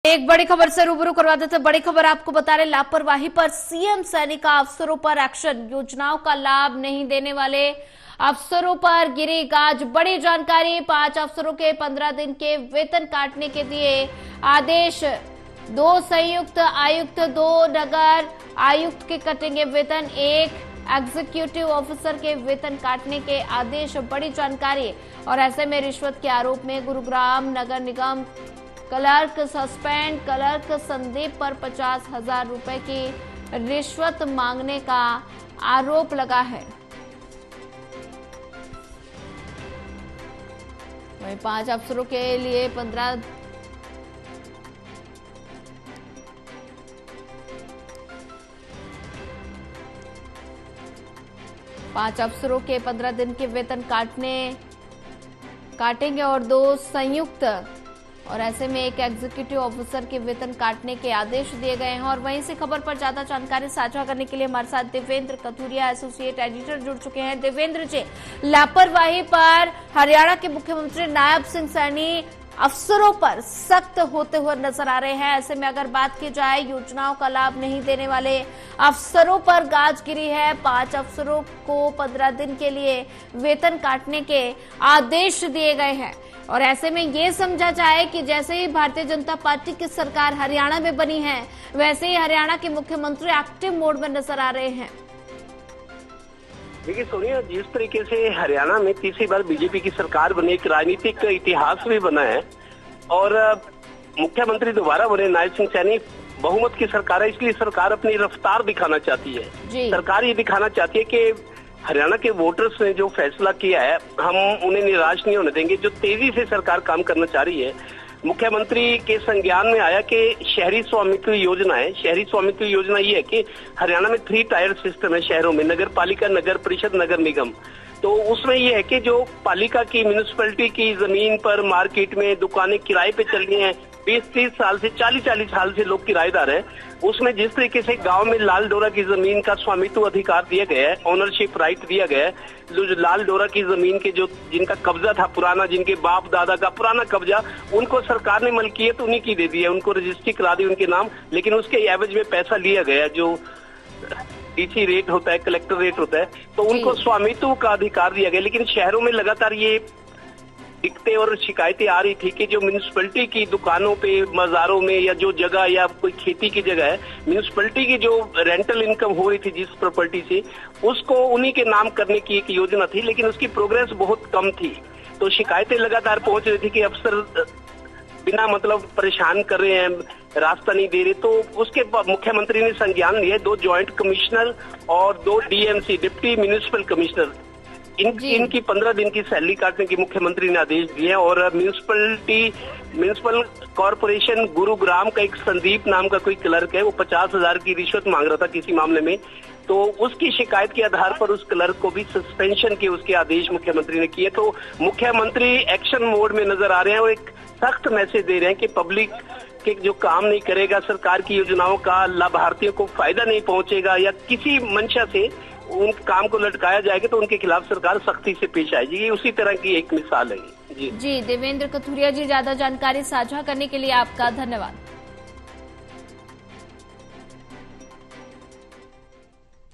एक बड़ी खबर से रूबरू करवा देते हैं। बड़ी खबर आपको बता रहे, लापरवाही पर सीएम सैनी का अफसरों पर एक्शन। योजनाओं का लाभ नहीं देने वाले अफसरों पर गिरी गाज। बड़ी जानकारी, 5 अफसरों के 15 दिन के वेतन काटने के दिए आदेश। 2 संयुक्त आयुक्त, 2 नगर आयुक्त के कटेंगे वेतन, 1 एग्जीक्यूटिव ऑफिसर के वेतन काटने के आदेश। बड़ी जानकारी। और ऐसे में रिश्वत के आरोप में गुरुग्राम नगर निगम क्लर्क सस्पेंड। क्लर्क संदीप पर 50,000 रुपए की रिश्वत मांगने का आरोप लगा है। वहीं 5 अफसरों के लिए 5 अफसरों के 15 दिन के वेतन काटेंगे और 2 संयुक्त, और ऐसे में 1 एग्जीक्यूटिव ऑफिसर के वेतन काटने के आदेश दिए गए हैं। और वहीं से खबर पर ज्यादा जानकारी साझा करने के लिए हमारे साथ देवेंद्र कथुरिया, एसोसिएट एडिटर, जुड़ चुके हैं। देवेंद्र जी, लापरवाही पर हरियाणा के मुख्यमंत्री नायब सिंह सैनी अफसरों पर सख्त होते हुए नजर आ रहे हैं। ऐसे में अगर बात की जाए, योजनाओं का लाभ नहीं देने वाले अफसरों पर गाज गिरी है। 5 अफसरों को 15 दिन के लिए वेतन काटने के आदेश दिए गए हैं। और ऐसे में ये समझा जाए कि जैसे ही भारतीय जनता पार्टी की सरकार हरियाणा में बनी है, वैसे ही हरियाणा के मुख्यमंत्री एक्टिव मोड में नजर आ रहे हैं। देखिए सोनिया, जिस तरीके से हरियाणा में तीसरी बार बीजेपी की सरकार बनी, एक राजनीतिक इतिहास भी बना है और मुख्यमंत्री दोबारा बने नायब सिंह सैनी, बहुमत की सरकार है, इसलिए सरकार अपनी रफ्तार दिखाना चाहती है। सरकार ये दिखाना चाहती है कि हरियाणा के वोटर्स ने जो फैसला किया है, हम उन्हें निराश नहीं होने देंगे। जो तेजी से सरकार काम करना चाह रही है, मुख्यमंत्री के संज्ञान में आया कि शहरी स्वामित्व योजना है। शहरी स्वामित्व योजना ये है कि हरियाणा में 3 टायर सिस्टम है शहरों में, नगर पालिका, नगर परिषद, नगर निगम। तो उसमें ये है कि जो पालिका की, म्यूनिसिपैलिटी की जमीन पर मार्केट में दुकानें किराए पे चल रही हैं, 20-30 साल से, 40-40 साल से लोग किराएदार हैं, उसमें जिस तरीके से गांव में लाल डोरा की जमीन का स्वामित्व अधिकार दिया गया है, ऑनरशिप राइट दिया गया है, जो लाल डोरा की जमीन के जो जिनका कब्जा था पुराना, जिनके बाप दादा का पुराना कब्जा, उनको सरकार ने मलकियत उन्हीं की दे दी है, उनको रजिस्ट्री करा दी उनके नाम, लेकिन उसके एवज में पैसा लिया गया, जो डीसी रेट होता है, कलेक्टर रेट होता है, तो उनको स्वामित्व का अधिकार दिया गया। लेकिन शहरों में लगातार ये दिक्कतें और शिकायतें आ रही थी कि जो म्यूनिसिपैलिटी की दुकानों पे, बाजारों में, या जो जगह या कोई खेती की जगह है, म्यूनिसिपैलिटी की जो रेंटल इनकम हो रही थी जिस प्रॉपर्टी से, उसको उन्हीं के नाम करने की एक योजना थी, लेकिन उसकी प्रोग्रेस बहुत कम थी। तो शिकायतें लगातार पहुंच रही थी कि अफसर बिना मतलब परेशान कर रहे हैं, रास्ता नहीं दे रहे। तो उसके मुख्यमंत्री ने संज्ञान लिया, 2 ज्वाइंट कमिश्नर और 2 डीएमसी, डिप्टी म्यूनिसिपल कमिश्नर, इनकी 15 दिन की सैलरी काटने की मुख्यमंत्री ने आदेश दिए। और म्यूनिसिपल कॉर्पोरेशन गुरुग्राम का एक संदीप नाम का कोई क्लर्क है, वो 50,000 की रिश्वत मांग रहा था किसी मामले में, तो उसकी शिकायत के आधार पर उस क्लर्क को भी सस्पेंशन के उसके आदेश मुख्यमंत्री ने किए। तो मुख्यमंत्री एक्शन मोड में नजर आ रहे हैं और एक सख्त मैसेज दे रहे हैं कि पब्लिक के जो काम नहीं करेगा, सरकार की योजनाओं का लाभार्थियों को फायदा नहीं पहुंचेगा, या किसी मंशा से उन काम को लटकाया जाएगा, तो उनके खिलाफ सरकार सख्ती से पेश आएगी। ये उसी तरह की एक मिसाल है। जी, देवेंद्र कथुरिया जी, ज्यादा जानकारी साझा करने के लिए आपका धन्यवाद।